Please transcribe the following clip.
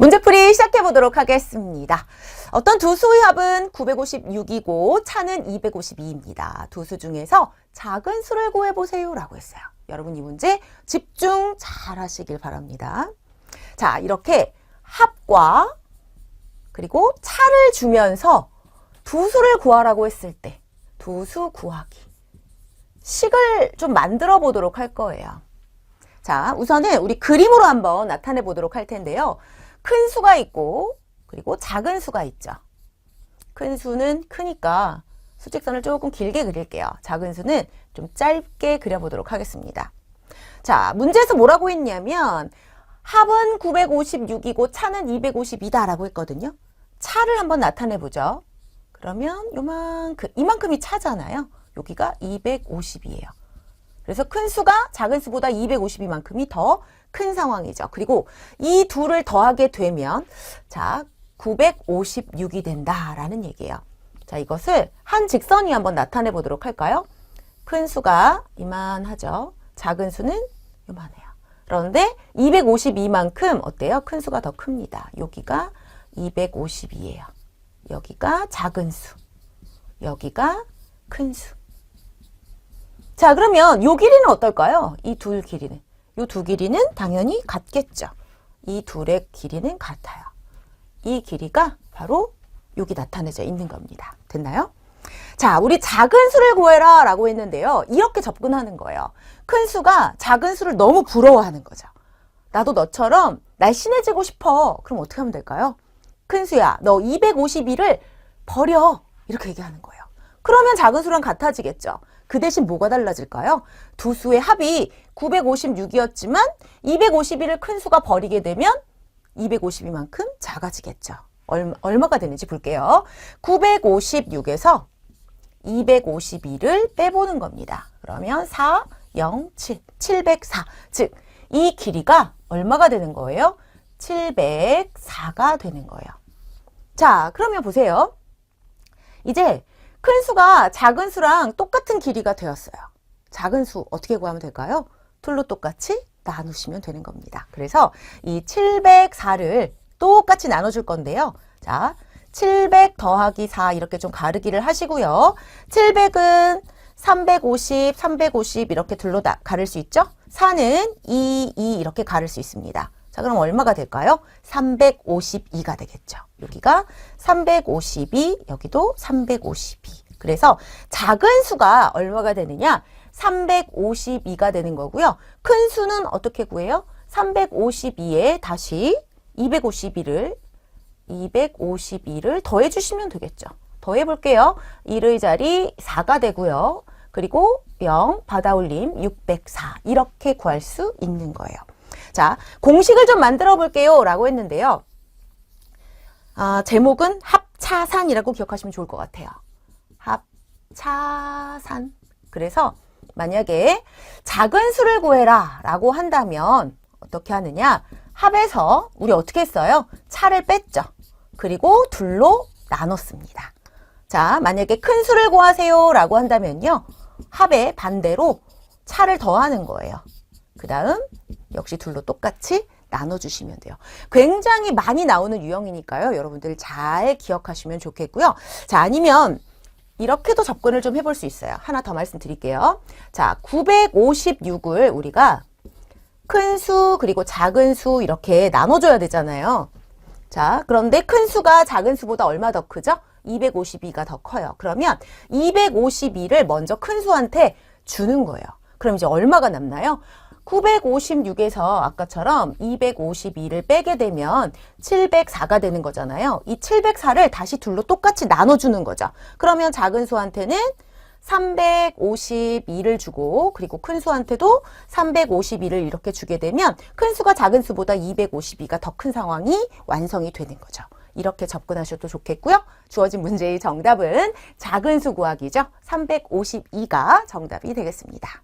문제풀이 시작해 보도록 하겠습니다. 어떤 두 수의 합은 956이고 차는 252입니다. 두 수 중에서 작은 수를 구해보세요 라고 했어요. 여러분 이 문제 집중 잘 하시길 바랍니다. 자, 이렇게 합과 그리고 차를 주면서 두 수를 구하라고 했을 때 두 수 구하기 식을 좀 만들어 보도록 할 거예요. 자, 우선은 우리 그림으로 한번 나타내 보도록 할 텐데요. 큰 수가 있고 그리고 작은 수가 있죠. 큰 수는 크니까 수직선을 조금 길게 그릴게요. 작은 수는 좀 짧게 그려보도록 하겠습니다. 자, 문제에서 뭐라고 했냐면 합은 956이고 차는 252다 라고 했거든요. 차를 한번 나타내 보죠. 그러면 이만큼이 차잖아요. 여기가 250이에요. 그래서 큰 수가 작은 수보다 252만큼이 더 큰 상황이죠. 그리고 이 둘을 더하게 되면 자 956이 된다라는 얘기예요. 자, 이것을 한 직선이 한번 나타내 보도록 할까요? 큰 수가 이만하죠. 작은 수는 이만해요. 그런데 252만큼 어때요? 큰 수가 더 큽니다. 여기가 252예요. 여기가 작은 수, 여기가 큰 수. 자, 그러면 이 길이는 어떨까요? 이 둘 길이는. 이 두 길이는 당연히 같겠죠. 이 둘의 길이는 같아요. 이 길이가 바로 여기 나타내져 있는 겁니다. 됐나요? 자, 우리 작은 수를 구해라 라고 했는데요. 이렇게 접근하는 거예요. 큰 수가 작은 수를 너무 부러워하는 거죠. 나도 너처럼 날씬해지고 싶어. 그럼 어떻게 하면 될까요? 큰 수야, 너 252를 버려. 이렇게 얘기하는 거예요. 그러면 작은 수랑 같아지겠죠. 그 대신 뭐가 달라질까요? 두 수의 합이 956이었지만 252를 큰 수가 버리게 되면 252만큼 작아지겠죠. 얼마가 되는지 볼게요. 956에서 252를 빼보는 겁니다. 그러면 4, 0, 7, 704. 즉, 이 길이가 얼마가 되는 거예요? 704가 되는 거예요. 자, 그러면 보세요. 이제 큰 수가 작은 수랑 똑같은 길이가 되었어요. 작은 수 어떻게 구하면 될까요? 둘로 똑같이 나누시면 되는 겁니다. 그래서 이 704를 똑같이 나눠줄 건데요. 자, 700 더하기 4 이렇게 좀 가르기를 하시고요. 700은 350, 350 이렇게 둘로 가를 수 있죠? 4는 2, 2 이렇게 가를 수 있습니다. 자, 그럼 얼마가 될까요? 352가 되겠죠. 여기가 352, 여기도 352. 그래서 작은 수가 얼마가 되느냐? 352가 되는 거고요. 큰 수는 어떻게 구해요? 352에 다시 252를 더해 주시면 되겠죠. 더해 볼게요. 1의 자리 4가 되고요. 그리고 0 받아올림 604 이렇게 구할 수 있는 거예요. 자, 공식을 좀 만들어 볼게요 라고 했는데요. 제목은 합차산이라고 기억하시면 좋을 것 같아요. 합차산. 그래서 만약에 작은 수를 구해라 라고 한다면 어떻게 하느냐? 합에서 우리 어떻게 했어요? 차를 뺐죠. 그리고 둘로 나눴습니다. 자, 만약에 큰 수를 구하세요 라고 한다면요. 합의 반대로 차를 더하는 거예요. 그 다음 역시 둘로 똑같이 나눠주시면 돼요. 굉장히 많이 나오는 유형이니까요. 여러분들 잘 기억하시면 좋겠고요. 자, 아니면 이렇게도 접근을 좀 해볼 수 있어요. 하나 더 말씀드릴게요. 자, 956을 우리가 큰 수 그리고 작은 수 이렇게 나눠줘야 되잖아요. 자, 그런데 큰 수가 작은 수보다 얼마 더 크죠? 252가 더 커요. 그러면 252를 먼저 큰 수한테 주는 거예요. 그럼 이제 얼마가 남나요? 956에서 아까처럼 252를 빼게 되면 704가 되는 거잖아요. 이 704를 다시 둘로 똑같이 나눠주는 거죠. 그러면 작은 수한테는 352를 주고 그리고 큰 수한테도 352를 이렇게 주게 되면 큰 수가 작은 수보다 252가 더 큰 상황이 완성이 되는 거죠. 이렇게 접근하셔도 좋겠고요. 주어진 문제의 정답은 작은 수 구하기죠. 352가 정답이 되겠습니다.